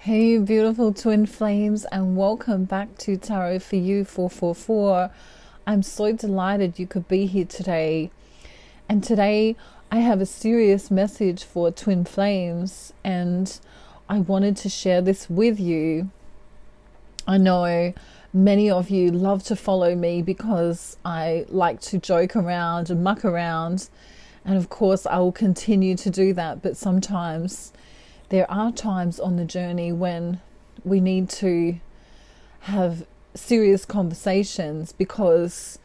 Hey, beautiful twin flames, and welcome back to Tarot for You 444. I'm so delighted you could be here today. And today I have a serious message for twin flames, and I wanted to share this with you. I know many of you love to follow me because I like to joke around and muck around, and of course I will continue to do that, but sometimes there are times on the journey when we need to have serious conversations because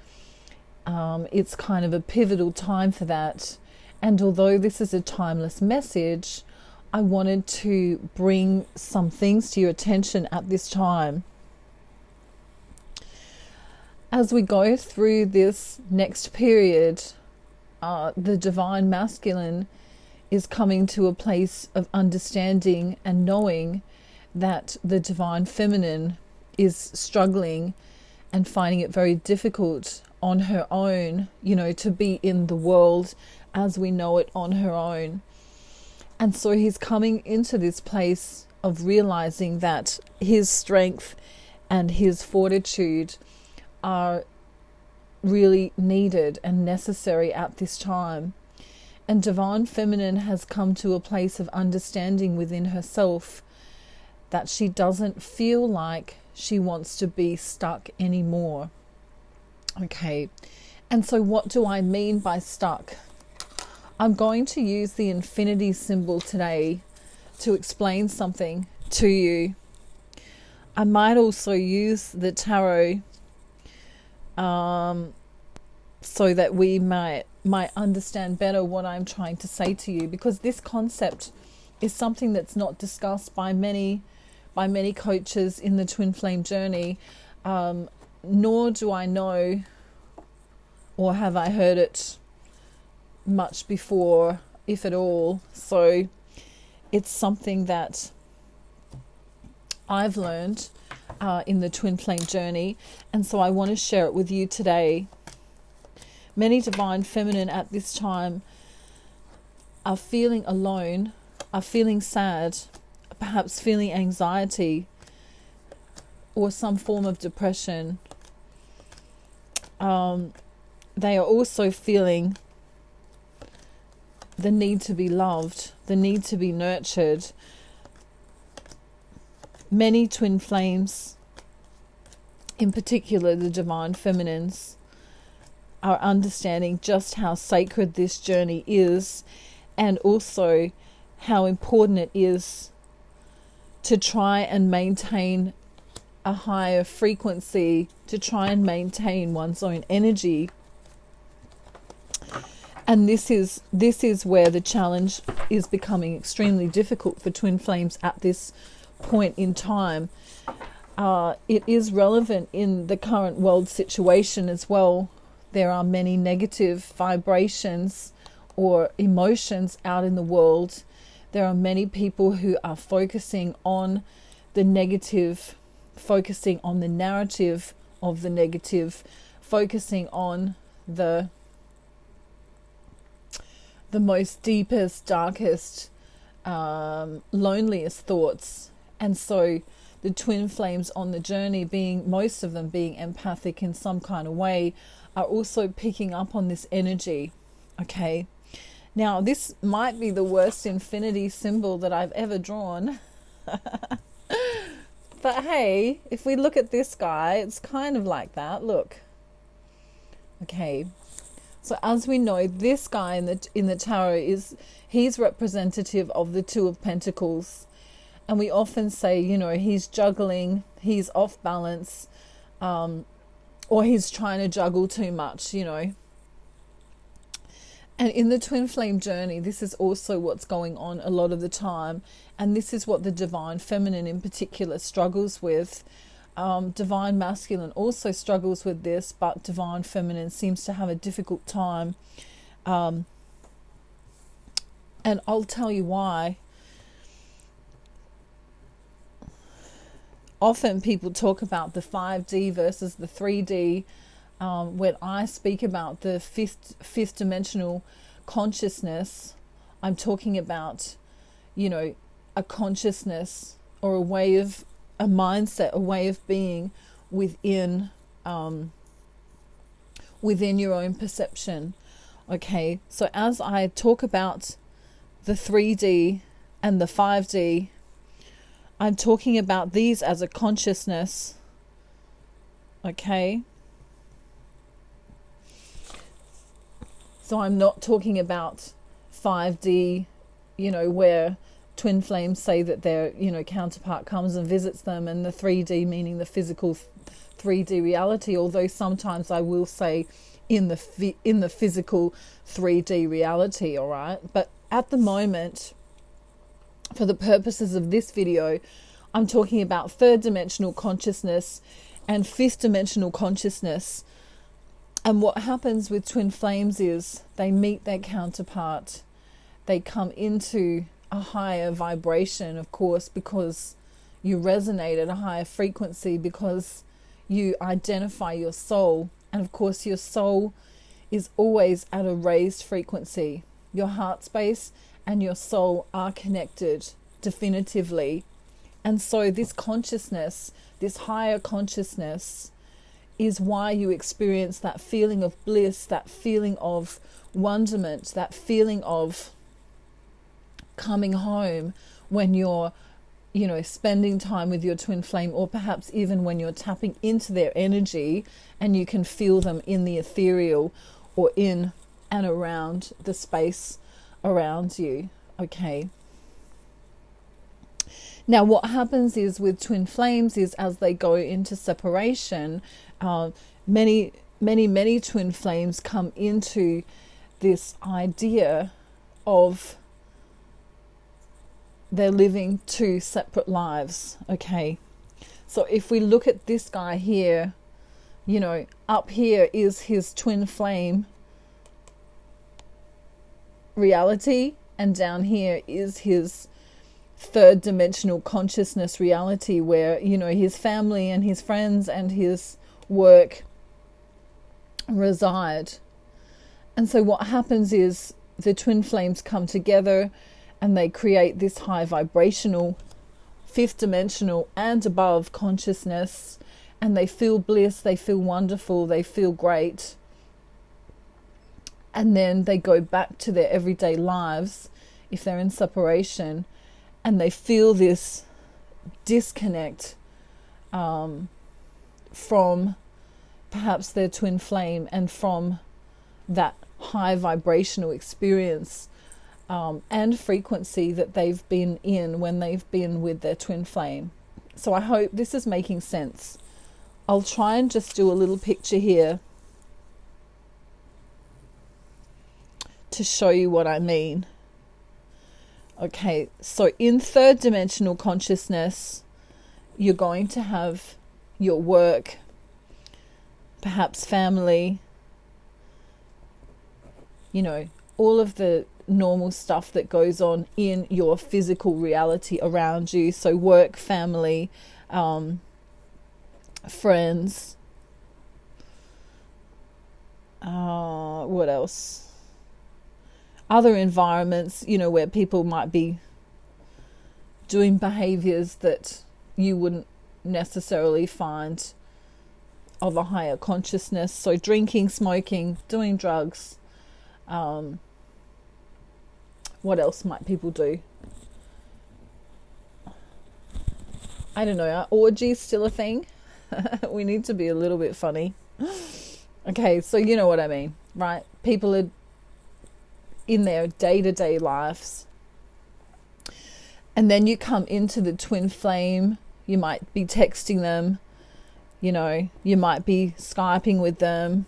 it's kind of a pivotal time for that. And although this is a timeless message, I wanted to bring some things to your attention at this time. As we go through this next period, the divine masculine is coming to a place of understanding and knowing that the divine feminine is struggling and finding it very difficult on her own, to be in the world as we know it on her own. And so he's coming into this place of realizing that his strength and his fortitude are really needed and necessary at this time. And divine feminine has come to a place of understanding within herself that she doesn't feel like she wants to be stuck anymore. Okay, and so what do I mean by stuck? I'm going to use the infinity symbol today to explain something to you. I might also use the tarot so that we might understand better what I'm trying to say to you, because this concept is something that's not discussed by many coaches in the twin flame journey, nor do I know or have I heard it much before, if at all. So it's something that I've learned in the twin flame journey, and so I want to share it with you today. Many divine feminine at this time are feeling alone, are feeling sad, perhaps feeling anxiety or some form of depression. They are also feeling the need to be loved, the need to be nurtured. Many twin flames, in particular the divine feminines, are understanding just how sacred this journey is, and also how important it is to try and maintain a higher frequency, to try and maintain one's own energy. And this is where the challenge is becoming extremely difficult for twin flames at this point in time. It is relevant in the current world situation as well. There are many negative vibrations or emotions out in the world. There are many people who are focusing on the negative, focusing on the narrative of the negative, focusing on the most deepest, darkest, loneliest thoughts. And so the twin flames on the journey, being most of them being empathic in some kind of way, are also picking up on this energy. Okay, now this might be the worst infinity symbol that I've ever drawn. But hey, if we look at this guy, it's kind of like that. Look. Okay, so as we know, this guy in the tarot he's representative of the Two of Pentacles. And we often say, he's juggling, he's off balance, or he's trying to juggle too much, And in the twin flame journey, this is also what's going on a lot of the time. And this is what the divine feminine in particular struggles with. Divine masculine also struggles with this, but divine feminine seems to have a difficult time. And I'll tell you why. Often people talk about the 5D versus the 3D. When I speak about the fifth dimensional consciousness, I'm talking about, a consciousness or a mindset, a way of being within within your own perception. Okay, so as I talk about the 3D and the 5D, I'm talking about these as a consciousness. Okay, so I'm not talking about 5D, where twin flames say that their, counterpart comes and visits them, and the 3D meaning the physical 3D reality, although sometimes I will say in the physical 3D reality, all right? But at the moment, for the purposes of this video, I'm talking about third dimensional consciousness and fifth dimensional consciousness. And what happens with twin flames is they meet their counterpart. They come into a higher vibration, of course, because you resonate at a higher frequency, because you identify your soul. And of course, your soul is always at a raised frequency. Your heart space and your soul are connected definitively. And so this consciousness, this higher consciousness, is why you experience that feeling of bliss, that feeling of wonderment, that feeling of coming home when you're, spending time with your twin flame, or perhaps even when you're tapping into their energy and you can feel them in the ethereal or in and around the space around you. Okay. Now, what happens is with twin flames is as they go into separation, many twin flames come into this idea of they're living two separate lives. Okay, so if we look at this guy here, up here is his twin flame reality, and down here is his third dimensional consciousness reality, where his family and his friends and his work reside. And so what happens is the twin flames come together and they create this high vibrational fifth dimensional and above consciousness, and they feel bliss, they feel wonderful, they feel great. And then they go back to their everyday lives if they're in separation, and they feel this disconnect from perhaps their twin flame and from that high vibrational experience and frequency that they've been in when they've been with their twin flame. So I hope this is making sense. I'll try and just do a little picture here to show you what I mean. Okay, so in third dimensional consciousness, you're going to have your work, perhaps family, all of the normal stuff that goes on in your physical reality around you. So work, family, friends, what else? Other environments, where people might be doing behaviors that you wouldn't necessarily find of a higher consciousness. So drinking, smoking, doing drugs. What else might people do? I don't know. Are orgies still a thing? We need to be a little bit funny. Okay, so you know what I mean, right? People are in their day-to-day lives. And then you come into the twin flame. You might be texting them. You might be Skyping with them.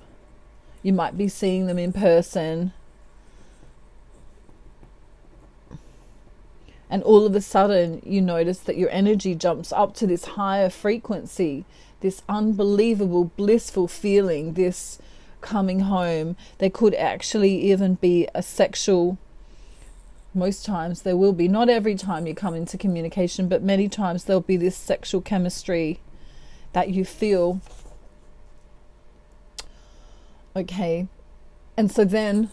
You might be seeing them in person. And all of a sudden, you notice that your energy jumps up to this higher frequency, this unbelievable, blissful feeling, this coming home. There could actually even be a sexual, most times there will be, not every time you come into communication, but many times there'll be this sexual chemistry that you feel. Okay. And so then,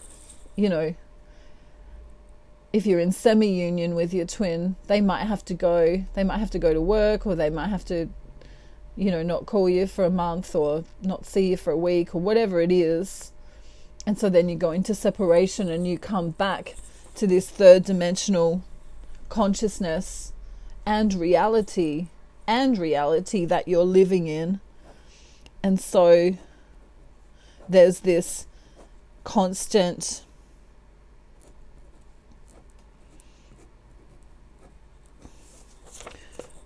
if you're in semi-union with your twin, they might have to go to work, or they might have to, not call you for a month, or not see you for a week, or whatever it is. And so then you go into separation and you come back to this third dimensional consciousness and reality that you're living in. And so there's this constant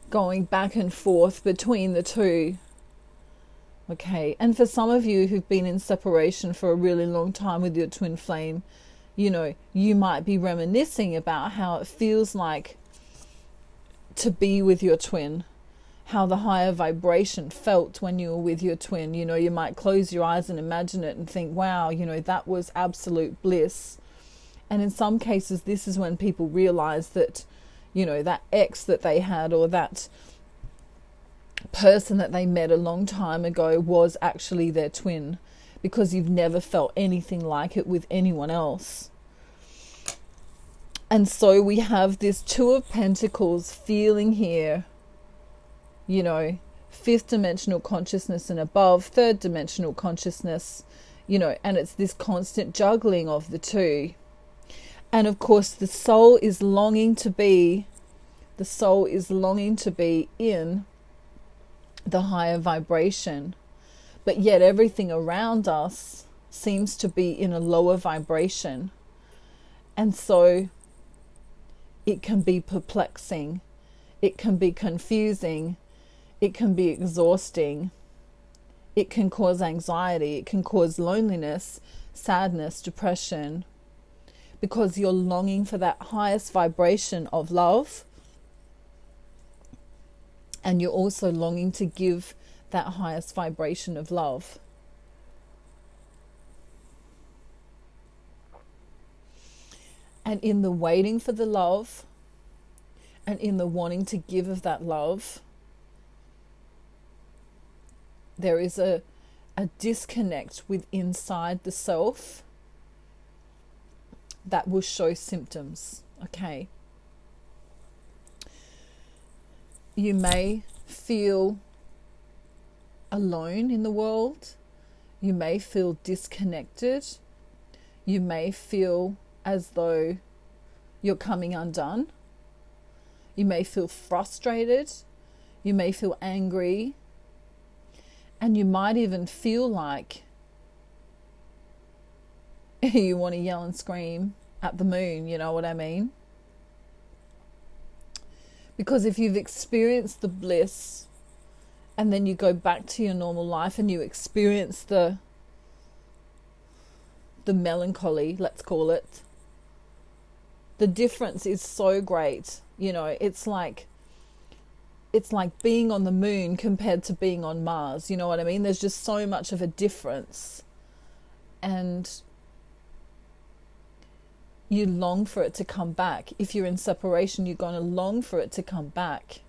going back and forth between the two. Okay, and for some of you who've been in separation for a really long time with your twin flame, you might be reminiscing about how it feels like to be with your twin, how the higher vibration felt when you were with your twin. You might close your eyes and imagine it and think, wow, that was absolute bliss. And in some cases, this is when people realize that, that ex that they had, or that person that they met a long time ago, was actually their twin, because you've never felt anything like it with anyone else. And so we have this Two of Pentacles feeling here, fifth dimensional consciousness and above, third dimensional consciousness, and it's this constant juggling of the two. And of course, the soul is longing to be in the higher vibration, but yet everything around us seems to be in a lower vibration. And so it can be perplexing, it can be confusing, it can be exhausting, it can cause anxiety, it can cause loneliness, sadness, depression, because you're longing for that highest vibration of love, and you're also longing to give that highest vibration of love. And in the waiting for the love, and in the wanting to give of that love, there is a disconnect with inside the self that will show symptoms. Okay. You may feel alone in the world. You may feel disconnected. You may feel as though you're coming undone. You may feel frustrated. You may feel angry. And you might even feel like you want to yell and scream at the moon, you know what I mean? Because if you've experienced the bliss, and then you go back to your normal life and you experience the melancholy, let's call it, the difference is so great. It's like being on the moon compared to being on Mars. You know what I mean? There's just so much of a difference. And you long for it to come back. If you're in separation, you're going to long for it to come back.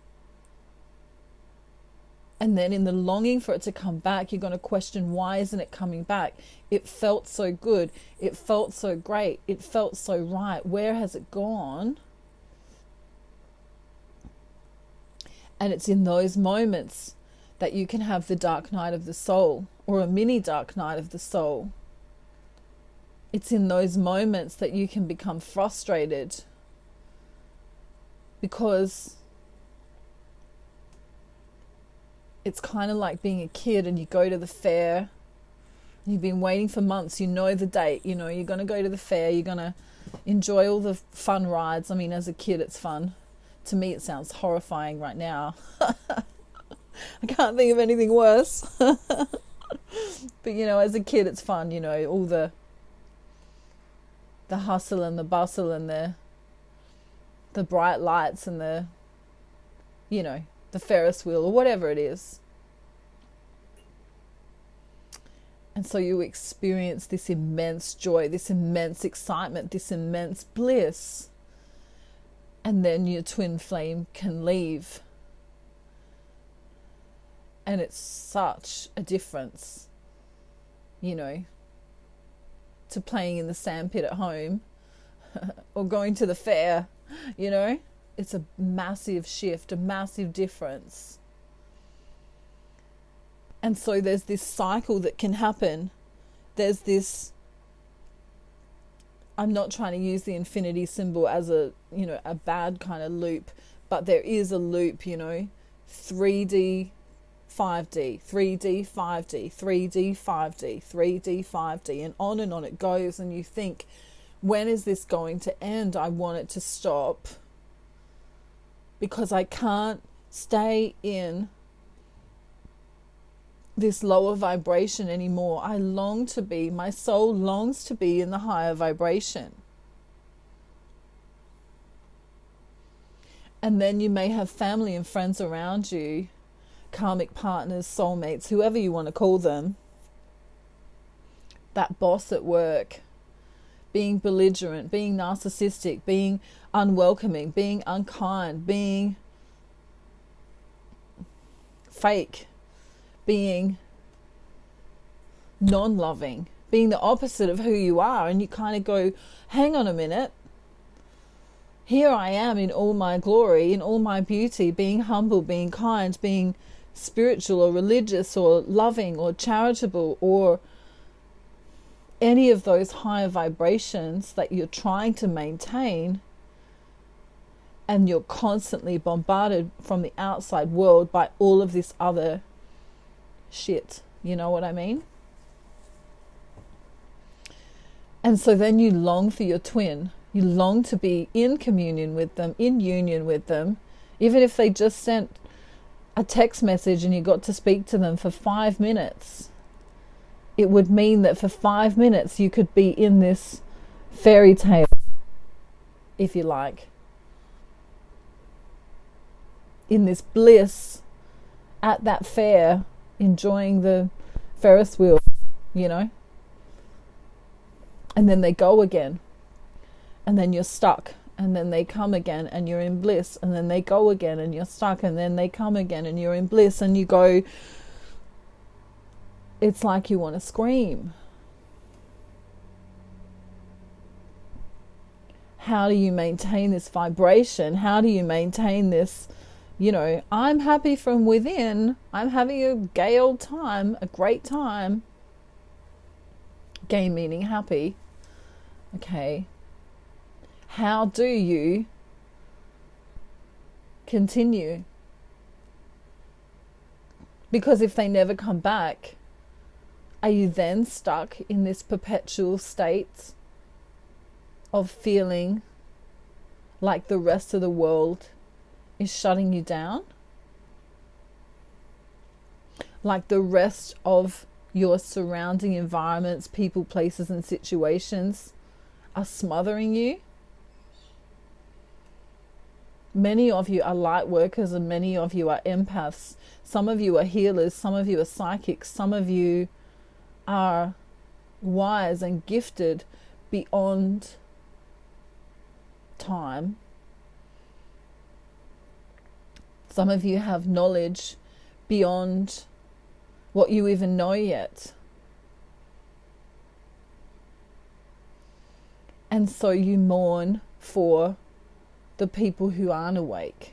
And then in the longing for it to come back, you're going to question, why isn't it coming back? It felt so good. It felt so great. It felt so right. Where has it gone? And it's in those moments that you can have the dark night of the soul, or a mini dark night of the soul. It's in those moments that you can become frustrated, because it's kind of like being a kid and you go to the fair. You've been waiting for months. The date. You're going to go to the fair. You're going to enjoy all the fun rides. I mean, as a kid, it's fun. To me, it sounds horrifying right now. I can't think of anything worse. But, as a kid, it's fun. All the hustle and the bustle and the bright lights and the Ferris wheel or whatever it is. And so you experience this immense joy, this immense excitement, this immense bliss. And then your twin flame can leave. And it's such a difference, to playing in the sandpit at home or going to the fair, you know? It's a massive shift, a massive difference. And so there's this cycle that can happen. There's this, I'm not trying to use the infinity symbol as a, you know, a bad kind of loop, but there is a loop, you know, 3D, 5D, 3D, 5D, 3D, 5D, 3D, 5D, and on it goes. And you think, when is this going to end? I want it to stop, because I can't stay in this lower vibration anymore. I long to be, my soul longs to be in the higher vibration. And then you may have family and friends around you, karmic partners, soulmates, whoever you want to call them, that boss at work, being belligerent, being narcissistic, being unwelcoming, being unkind, being fake, being non-loving, being the opposite of who you are. And you kind of go, hang on a minute, here I am in all my glory, in all my beauty, being humble, being kind, being spiritual or religious or loving or charitable, or any of those higher vibrations that you're trying to maintain, and you're constantly bombarded from the outside world by all of this other shit. You know what I mean? And so then you long for your twin. You long to be in communion with them, in union with them, even if they just sent a text message and you got to speak to them for 5 minutes. It would mean that for 5 minutes you could be in this fairy tale, if you like, in this bliss at that fair, enjoying the Ferris wheel, you know. And then they go again, and then you're stuck, and then they come again and you're in bliss, and then they go again and you're stuck, and then they come again and you're in bliss, and you go, it's like you want to scream. How do you maintain this vibration? How do you maintain this, you know, I'm happy from within, I'm having a gay old time, a great time. Gay meaning happy. Okay. How do you continue? Because if they never come back, are you then stuck in this perpetual state of feeling like the rest of the world is shutting you down? Like the rest of your surrounding environments, people, places, and situations are smothering you? Many of you are light workers and many of you are empaths. Some of you are healers, some of you are psychics, some of you are wise and gifted beyond time. Some of you have knowledge beyond what you even know yet. And so you mourn for the people who aren't awake,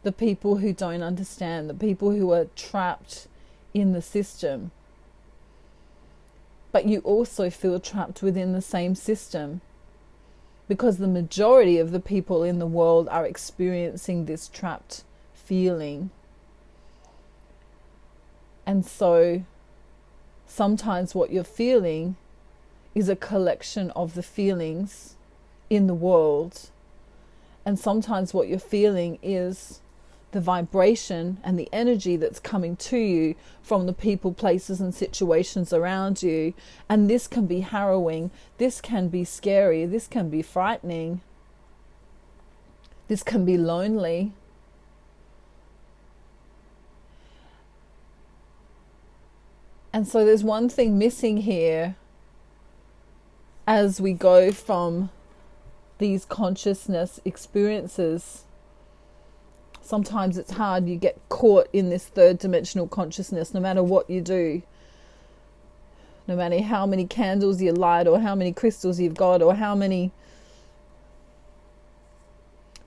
the people who don't understand, the people who are trapped in the system. But you also feel trapped within the same system, because the majority of the people in the world are experiencing this trapped feeling. And so sometimes what you're feeling is a collection of the feelings in the world. And sometimes what you're feeling is the vibration and the energy that's coming to you from the people, places, and situations around you. And this can be harrowing. This can be scary. This can be frightening. This can be lonely. And so there's one thing missing here as we go from these consciousness experiences. Sometimes it's hard. You get caught in this third dimensional consciousness no matter what you do. No matter how many candles you light or how many crystals you've got or how many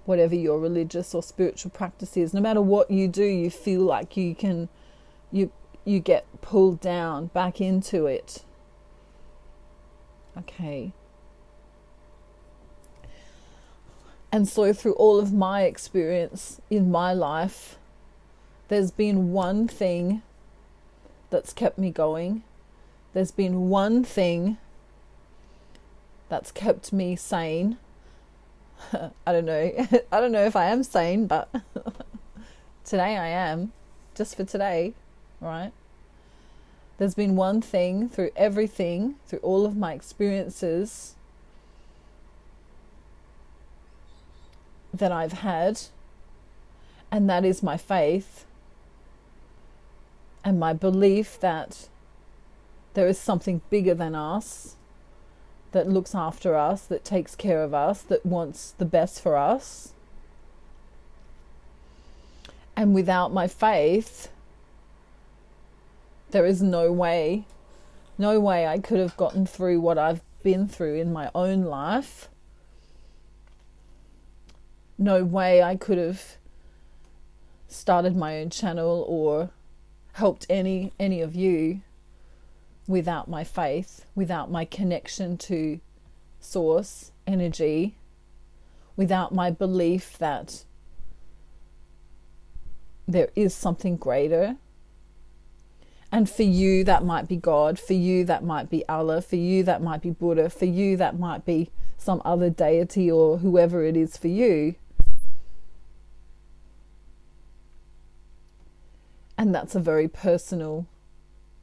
whatever your religious or spiritual practice is. No matter what you do, you feel like you get pulled down back into it. Okay. And so through all of my experience in my life, there's been one thing that's kept me going. There's been one thing that's kept me sane. I don't know. I don't know if I am sane, but today I am. Just for today, right? There's been one thing through everything, through all of my experiences that I've had, and that is my faith and my belief that there is something bigger than us, that looks after us, that takes care of us, that wants the best for us. And without my faith, there is no way I could have gotten through what I've been through in my own life. No way I could have started my own channel or helped any of you without my faith, without my connection to source energy, without my belief that there is something greater. And for you, that might be God. For you, that might be Allah. For you, that might be Buddha. For you, that might be some other deity or whoever it is for you. And that's a very personal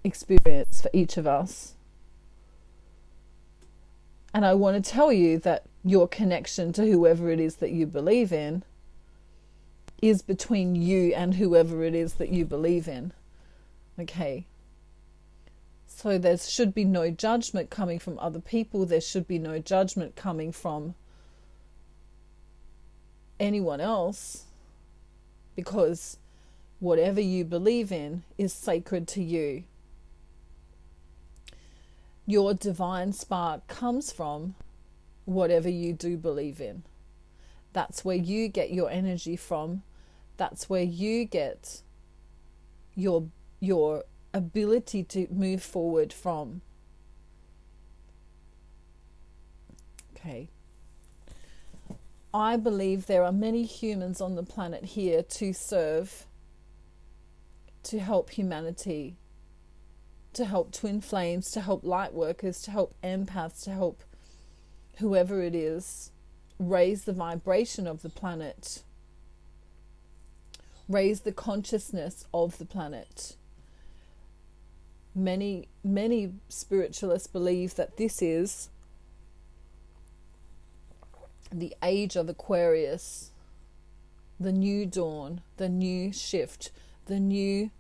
experience for each of us. And I want to tell you that your connection to whoever it is that you believe in is between you and whoever it is that you believe in. Okay. So there should be no judgment coming from other people. There should be no judgment coming from anyone else, because whatever you believe in is sacred to you. Your divine spark comes from whatever you do believe in. That's where you get your energy from. That's where you get your ability to move forward from. Okay. I believe there are many humans on the planet here to serve, to help humanity, to help twin flames, to help light workers, to help empaths, to help whoever it is raise the vibration of the planet, raise the consciousness of the planet. Many spiritualists believe that this is the age of Aquarius, the new dawn, the new shift, the new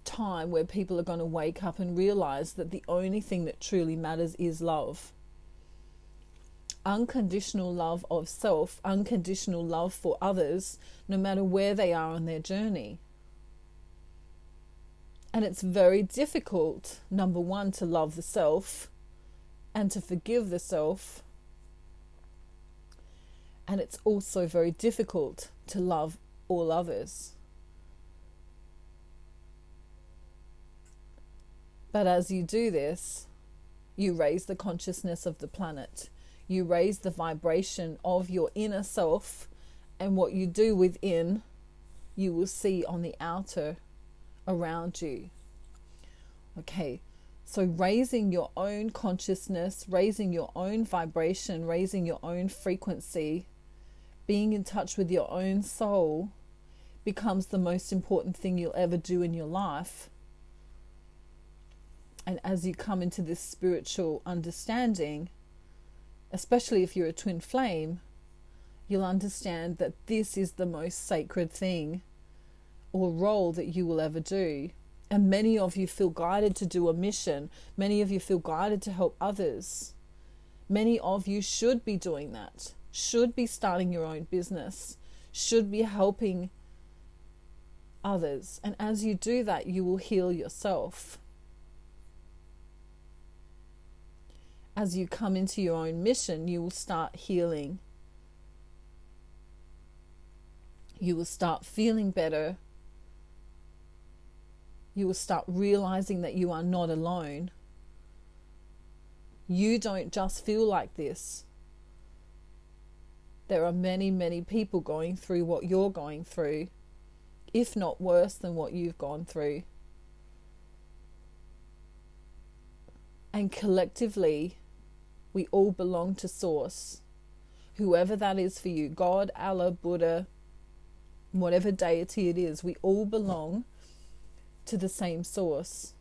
time where people are going to wake up and realize that the only thing that truly matters is love. Unconditional love of self, unconditional love for others, no matter where they are on their journey. And it's very difficult, number one, to love the self and to forgive the self. And it's also very difficult to love all others. But as you do this, you raise the consciousness of the planet. You raise the vibration of your inner self, and what you do within, you will see on the outer around you. Okay, so raising your own consciousness, raising your own vibration, raising your own frequency, being in touch with your own soul becomes the most important thing you'll ever do in your life. And as you come into this spiritual understanding, especially if you're a twin flame, you'll understand that this is the most sacred thing or role that you will ever do. And many of you feel guided to do a mission. Many of you feel guided to help others. Many of you should be doing that, should be starting your own business, should be helping others. And as you do that, you will heal yourself. As you come into your own mission, you will start healing You will start feeling better. You will start realizing that you are not alone. You don't just feel like this. There are many, many people going through what you're going through, if not worse than what you've gone through. And collectively, we all belong to Source. Whoever that is for you, God, Allah, Buddha, whatever deity it is, we all belong to the same Source.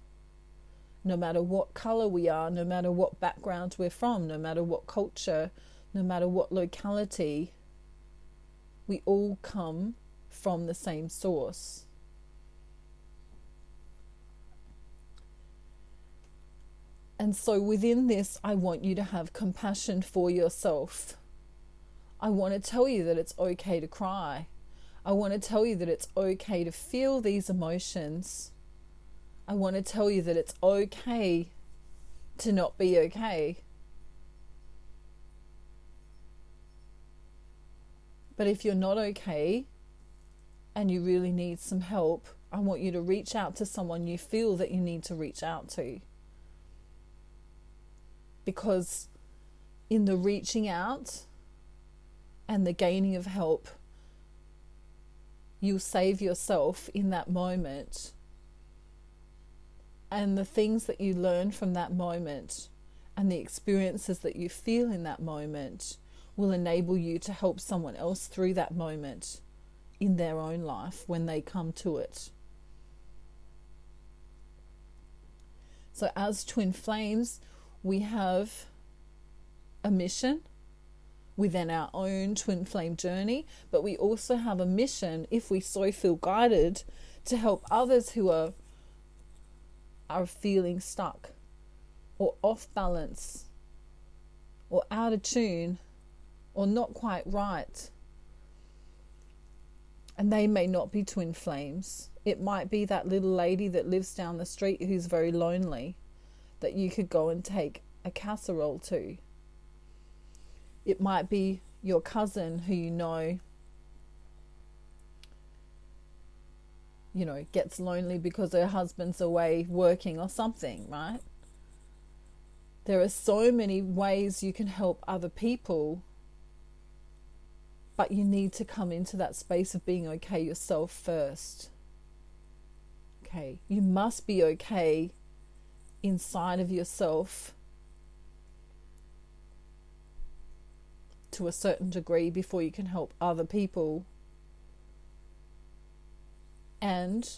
No matter what color we are, no matter what background we're from, no matter what culture, no matter what locality, we all come from the same Source. And so within this, I want you to have compassion for yourself. I want to tell you that it's okay to cry. I want to tell you that it's okay to feel these emotions. I want to tell you that it's okay to not be okay. But if you're not okay and you really need some help, I want you to reach out to someone you feel that you need to reach out to. Because in the reaching out and the gaining of help, you'll save yourself in that moment. And the things that you learn from that moment and the experiences that you feel in that moment will enable you to help someone else through that moment in their own life when they come to it. So as twin flames, we have a mission within our own twin flame journey, but we also have a mission, if we so feel guided, to help others who are feeling stuck or off balance or out of tune or not quite right. And they may not be twin flames. It might be that little lady that lives down the street who's very lonely, that you could go and take a casserole to. It might be your cousin who you know, gets lonely because her husband's away working or something, right? There are so many ways you can help other people, but you need to come into that space of being okay yourself first. Okay, you must be okay inside of yourself to a certain degree before you can help other people. And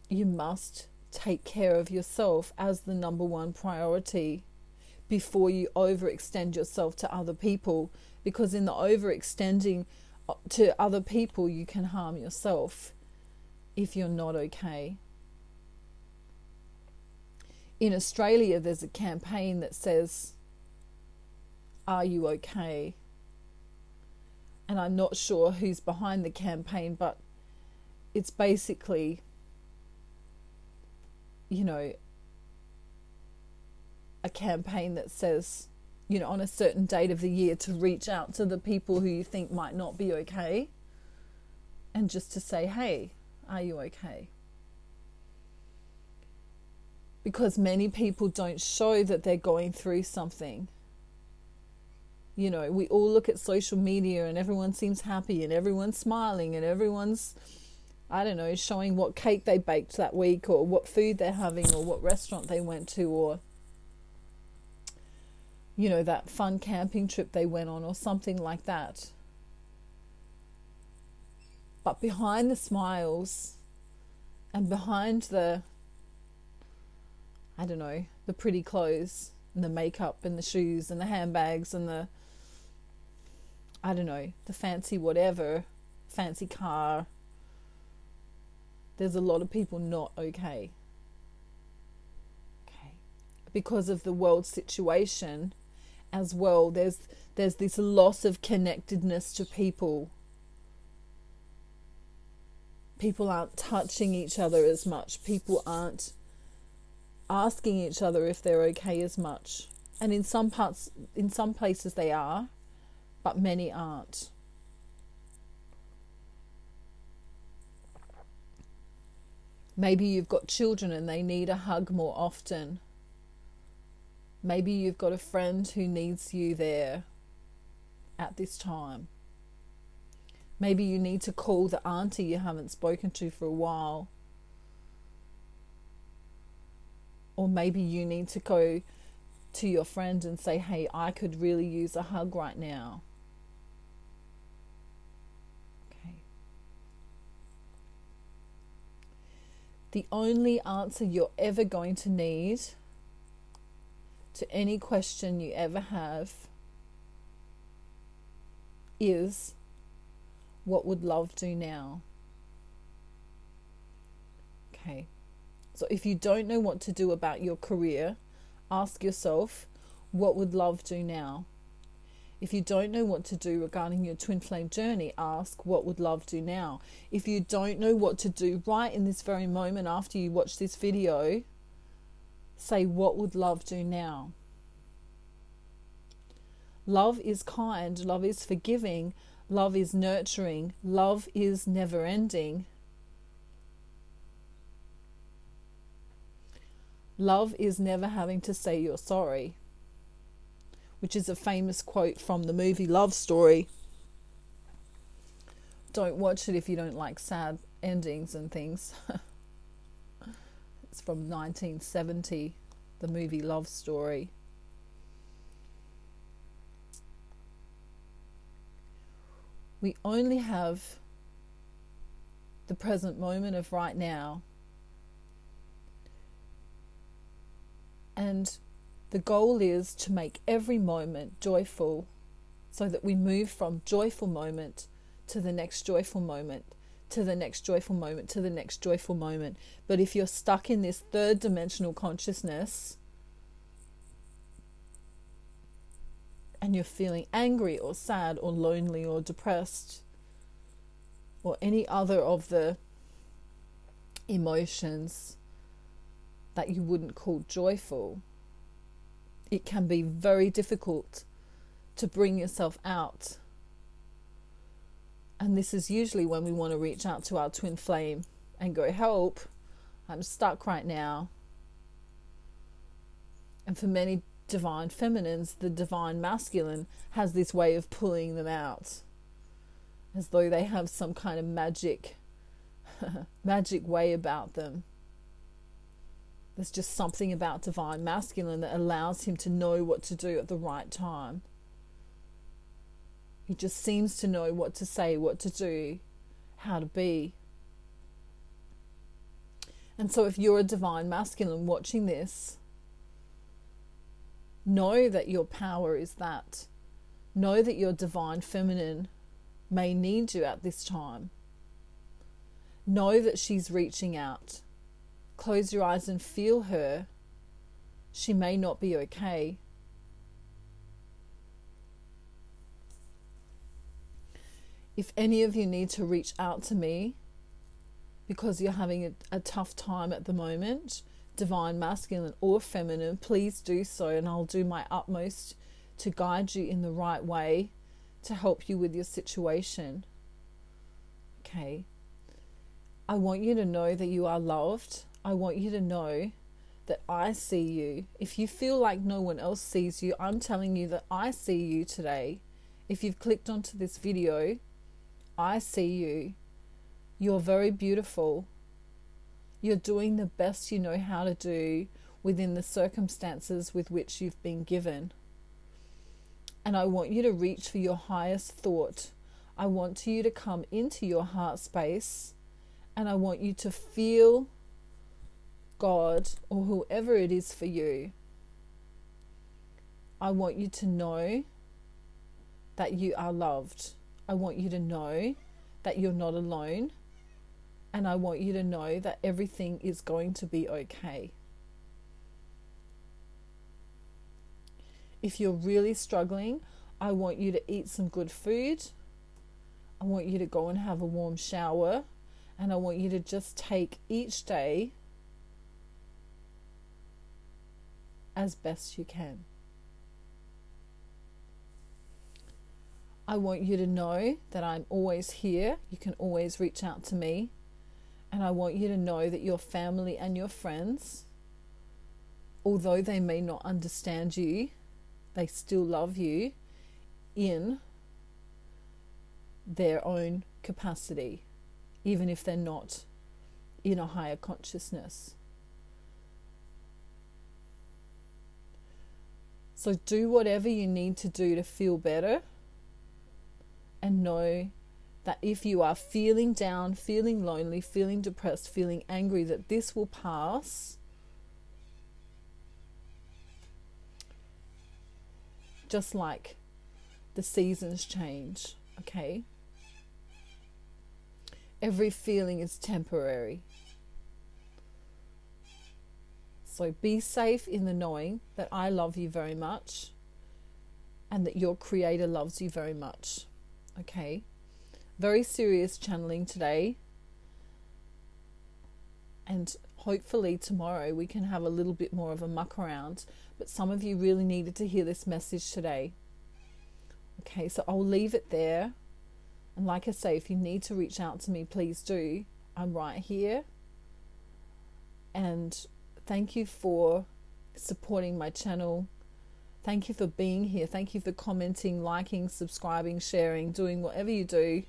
you must take care of yourself as the number one priority before you overextend yourself to other people, because in the overextending to other people you can harm yourself if you're not okay. In Australia, there's a campaign that says, "Are you okay?" And I'm not sure who's behind the campaign, but it's basically, a campaign that says, on a certain date of the year to reach out to the people who you think might not be okay, and just to say, "Hey, are you okay?" Because many people don't show that they're going through something. We all look at social media and everyone seems happy and everyone's smiling and everyone's, showing what cake they baked that week or what food they're having or what restaurant they went to, or, that fun camping trip they went on or something like that. But behind the smiles and behind the pretty clothes and the makeup and the shoes and the handbags and the fancy whatever, fancy car, there's a lot of people not okay. Okay. Because of the world situation as well, there's this loss of connectedness to people. People aren't touching each other as much. People aren't asking each other if they're okay as much. And in some places they are, but many aren't. Maybe you've got children and they need a hug more often. Maybe you've got a friend who needs you there at this time. Maybe you need to call the auntie you haven't spoken to for a while. Or maybe you need to go to your friend and say, hey, I could really use a hug right now. Okay. The only answer you're ever going to need to any question you ever have is, what would love do now? Okay. So if you don't know what to do about your career, ask yourself, what would love do now? If you don't know what to do regarding your twin flame journey, ask, what would love do now? If you don't know what to do right in this very moment after you watch this video, say, what would love do now? Love is kind, love is forgiving, love is nurturing, love is never ending. Love is never having to say you're sorry, which is a famous quote from the movie Love Story. Don't watch it if you don't like sad endings and things. It's from 1970, the movie Love Story. We only have the present moment of right now. And the goal is to make every moment joyful, so that we move from joyful moment to the next joyful moment, to the next joyful moment, to the next joyful moment. But if you're stuck in this third dimensional consciousness and you're feeling angry or sad or lonely or depressed or any other of the emotions that you wouldn't call joyful, it can be very difficult to bring yourself out. And this is usually when we want to reach out to our twin flame and go, help, I'm stuck right now. And for many divine feminines, the divine masculine has this way of pulling them out, as though they have some kind of magic way about them. There's just something about divine masculine that allows him to know what to do at the right time. He just seems to know what to say, what to do, how to be. And so if you're a divine masculine watching this, know that your power is that. Know that your divine feminine may need you at this time. Know that she's reaching out. Close your eyes and feel her. She may not be okay. If any of you need to reach out to me because you're having a tough time at the moment, divine masculine or feminine, please do so, and I'll do my utmost to guide you in the right way to help you with your situation. Okay. I want you to know that you are loved. I want you to know that I see you. If you feel like no one else sees you, I'm telling you that I see you today. If you've clicked onto this video, I see you. You're very beautiful. You're doing the best you know how to do within the circumstances with which you've been given. And I want you to reach for your highest thought. I want you to come into your heart space, and I want you to feel God or whoever it is for you. I want you to know that you are loved. I want you to know that you're not alone. And I want you to know that everything is going to be okay. If you're really struggling, I want you to eat some good food. I want you to go and have a warm shower. And I want you to just take each day as best you can. I want you to know that I'm always here. You can always reach out to me. And I want you to know that your family and your friends, although they may not understand you, they still love you in their own capacity, even if they're not in a higher consciousness. So do whatever you need to do to feel better, and know that if you are feeling down, feeling lonely, feeling depressed, feeling angry, that this will pass. Just like the seasons change, okay? Every feeling is temporary. So be safe in the knowing that I love you very much and that your Creator loves you very much, okay? Very serious channeling today. And hopefully tomorrow we can have a little bit more of a muck around. But some of you really needed to hear this message today. Okay, so I'll leave it there. And like I say, if you need to reach out to me, please do. I'm right here. And thank you for supporting my channel. Thank you for being here. Thank you for commenting, liking, subscribing, sharing, doing whatever you do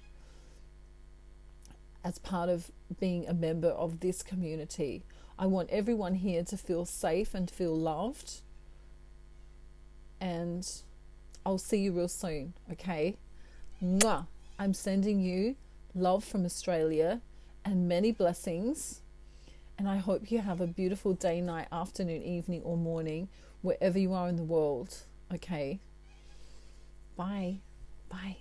as part of being a member of this community. I want everyone here to feel safe and feel loved. And I'll see you real soon, okay? Mwah! I'm sending you love from Australia and many blessings. And I hope you have a beautiful day, night, afternoon, evening, or morning, wherever you are in the world, okay? Bye. Bye.